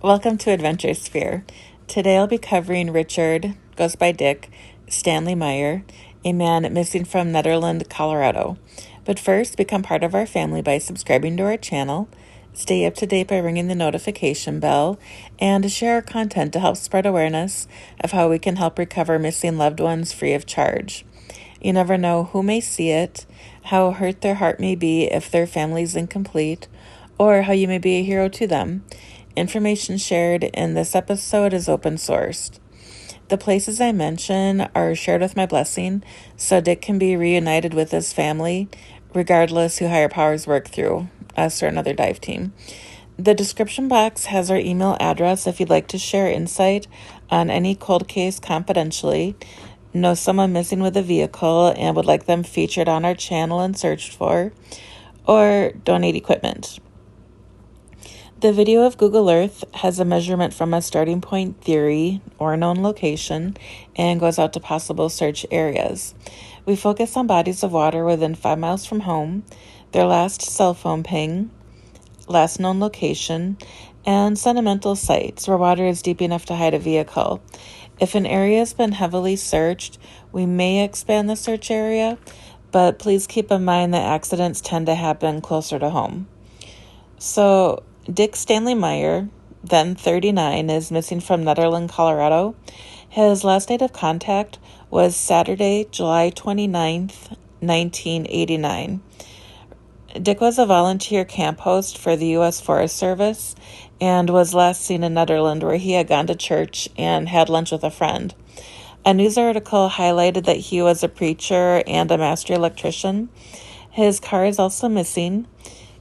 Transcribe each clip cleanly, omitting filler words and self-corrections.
Welcome to AdventureSphere. Today I'll be covering Richard, goes by Dick, Stanley Meyer, a man missing from Netherlands, Colorado. But first, become part of our family by subscribing to our channel, stay up to date by ringing the notification bell, and share our content to help spread awareness of how we can help recover missing loved ones free of charge. You never know who may see it, how hurt their heart may be if their family's incomplete, or how you may be a hero to them. Information shared in this episode is open sourced. The places I mention are shared with my blessing, so Dick can be reunited with his family, regardless who higher powers work through, us or another dive team. The description box has our email address if you'd like to share insight on any cold case confidentially, know someone missing with a vehicle and would like them featured on our channel and searched for, or donate equipment. The video of Google Earth has a measurement from a starting point theory or known location and goes out to possible search areas. We focus on bodies of water within 5 miles from home, their last cell phone ping, last known location, and sentimental sites where water is deep enough to hide a vehicle. If an area has been heavily searched, we may expand the search area, but please keep in mind that accidents tend to happen closer to home. So, Dick Stanley Meyer, then 39, is missing from Netherlands, Colorado. His last date of contact was Saturday, July 29th, 1989. Dick was a volunteer camp host for the U.S. Forest Service and was last seen in Netherlands, where he had gone to church and had lunch with a friend. A news article highlighted that he was a preacher and a master electrician. His car is also missing.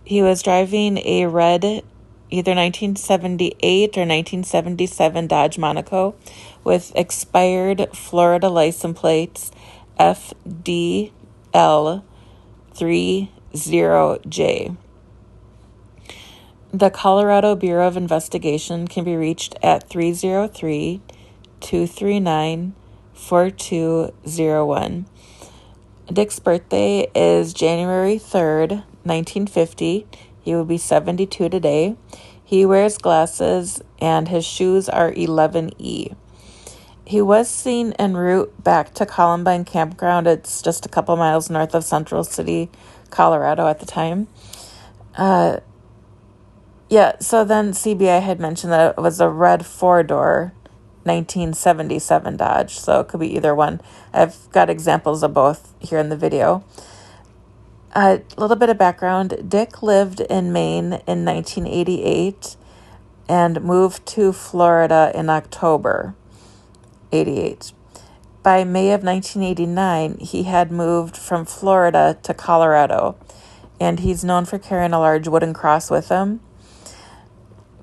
He was driving a red, either 1978 or 1977 Dodge Monaco with expired Florida license plates FDL30J. The Colorado Bureau of Investigation can be reached at 303-239-4201. Dick's birthday is January 3rd, 1950. He will be 72 today. He wears glasses and his shoes are 11E. He was seen en route back to Columbine Campground. It's just a couple miles north of Central City, Colorado at the time. So then CBI had mentioned that it was a red 4-door 1977 Dodge, so it could be either one. I've got examples of both here in the video. A little bit of background. Dick lived in Maine in 1988 and moved to Florida in October 88. By May of 1989, he had moved from Florida to Colorado, and he's known for carrying a large wooden cross with him.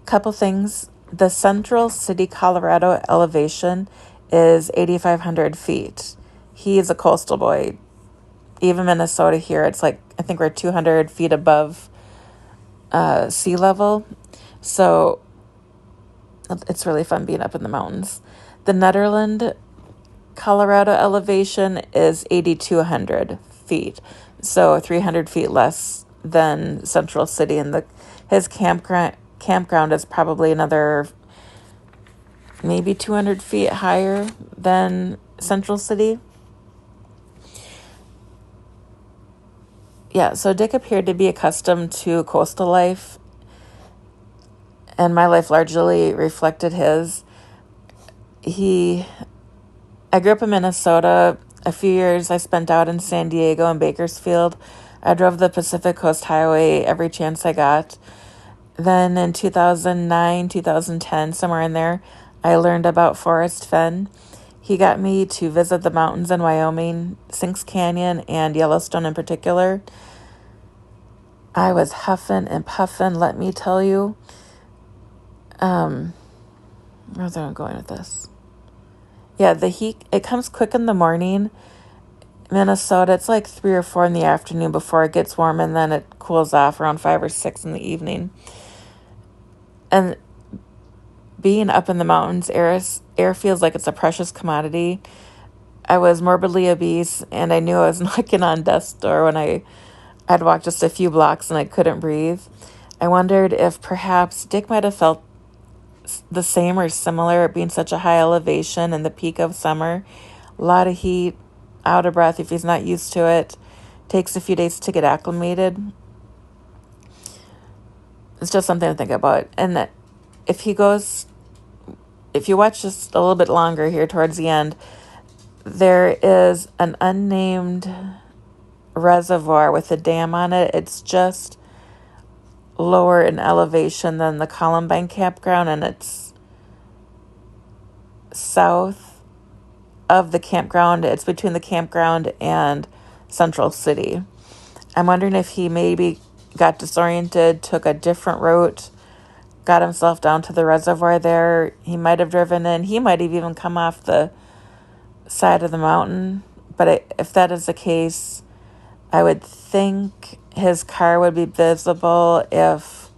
Couple things. The Central City, Colorado elevation is 8,500 feet. He is a coastal boy. Even Minnesota here, it's like, I think we're 200 feet above sea level. So it's really fun being up in the mountains. The Netherlands, Colorado elevation is 8,200 feet. So 300 feet less than Central City. And his campground is probably another maybe 200 feet higher than Central City. Yeah, so Dick appeared to be accustomed to coastal life, and my life largely reflected his. I grew up in Minnesota. A few years I spent out in San Diego and Bakersfield. I drove the Pacific Coast Highway every chance I got. Then in 2009, 2010, somewhere in there, I learned about Forrest Fenn. He got me to visit the mountains in Wyoming, Sinks Canyon, and Yellowstone in particular. I was huffing and puffing, let me tell you. Where's I going with this? Yeah, the heat, it comes quick in the morning. Minnesota, it's like 3 or 4 in the afternoon before it gets warm, and then it cools off around 5 or 6 in the evening. And being up in the mountains, air feels like it's a precious commodity. I was morbidly obese, and I knew I was knocking on death's door when I'd walked just a few blocks and I couldn't breathe. I wondered if perhaps Dick might have felt the same or similar, being such a high elevation in the peak of summer. A lot of heat, out of breath if he's not used to it. Takes a few days to get acclimated. It's just something to think about. And if you watch just a little bit longer here towards the end, there is an unnamed reservoir with a dam on it. It's just lower in elevation than the Columbine campground, and it's south of the campground. It's between the campground and Central City. I'm wondering if he maybe got disoriented, took a different route, got himself down to the reservoir there. He might have driven in. He might have even come off the side of the mountain. But if that is the case, I would think his car would be visible if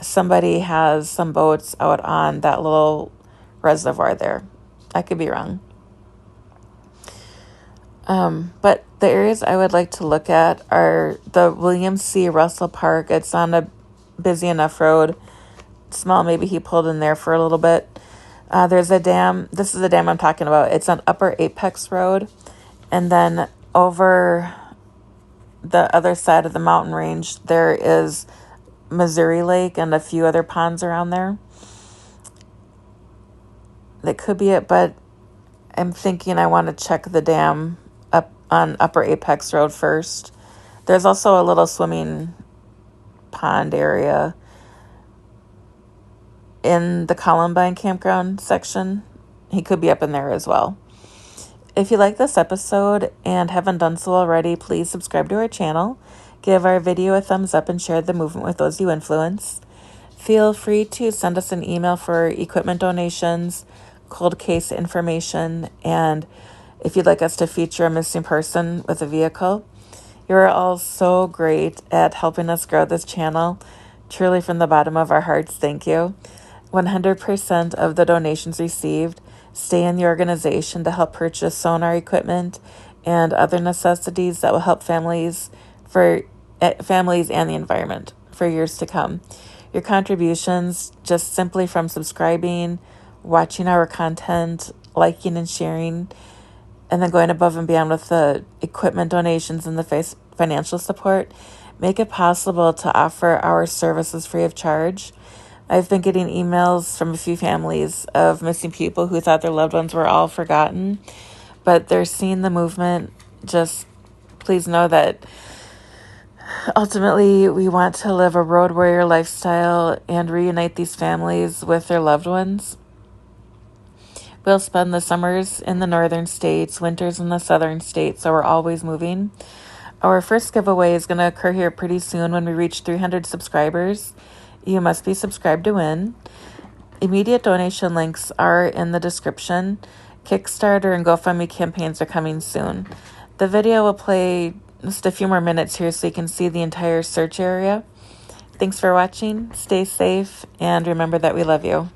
somebody has some boats out on that little reservoir there. I could be wrong. But the areas I would like to look at are the William C. Russell Park. It's on a busy enough road. Small, maybe he pulled in there for a little bit. There's a dam. This is the dam I'm talking about. It's on Upper Apex Road. And then over the other side of the mountain range, there is Missouri Lake and a few other ponds around there. That could be it, but I'm thinking I want to check the dam up on Upper Apex Road first. There's also a little swimming pond area in the Columbine campground section. He could be up in there as well. If you like this episode and haven't done so already, please subscribe to our channel, give our video a thumbs up, and share the movement with those you influence. Feel free to send us an email for equipment donations, ColdCase information, and if you'd like us to feature a missing person with a vehicle. You're all so great at helping us grow this channel. Truly, from the bottom of our hearts, thank you. 100% of the donations received stay in the organization to help purchase sonar equipment and other necessities that will help families and the environment for years to come. Your contributions, just simply from subscribing, watching our content, liking and sharing, and then going above and beyond with the equipment donations and the financial support, make it possible to offer our services free of charge. I've been getting emails from a few families of missing people who thought their loved ones were all forgotten, but they're seeing the movement. Just please know that ultimately we want to live a road warrior lifestyle and reunite these families with their loved ones. We'll spend the summers in the northern states, winters in the southern states, so we're always moving. Our first giveaway is going to occur here pretty soon when we reach 300 subscribers. You must be subscribed to win. Immediate donation links are in the description. Kickstarter and GoFundMe campaigns are coming soon. The video will play just a few more minutes here so you can see the entire search area. Thanks for watching. Stay safe, and remember that we love you.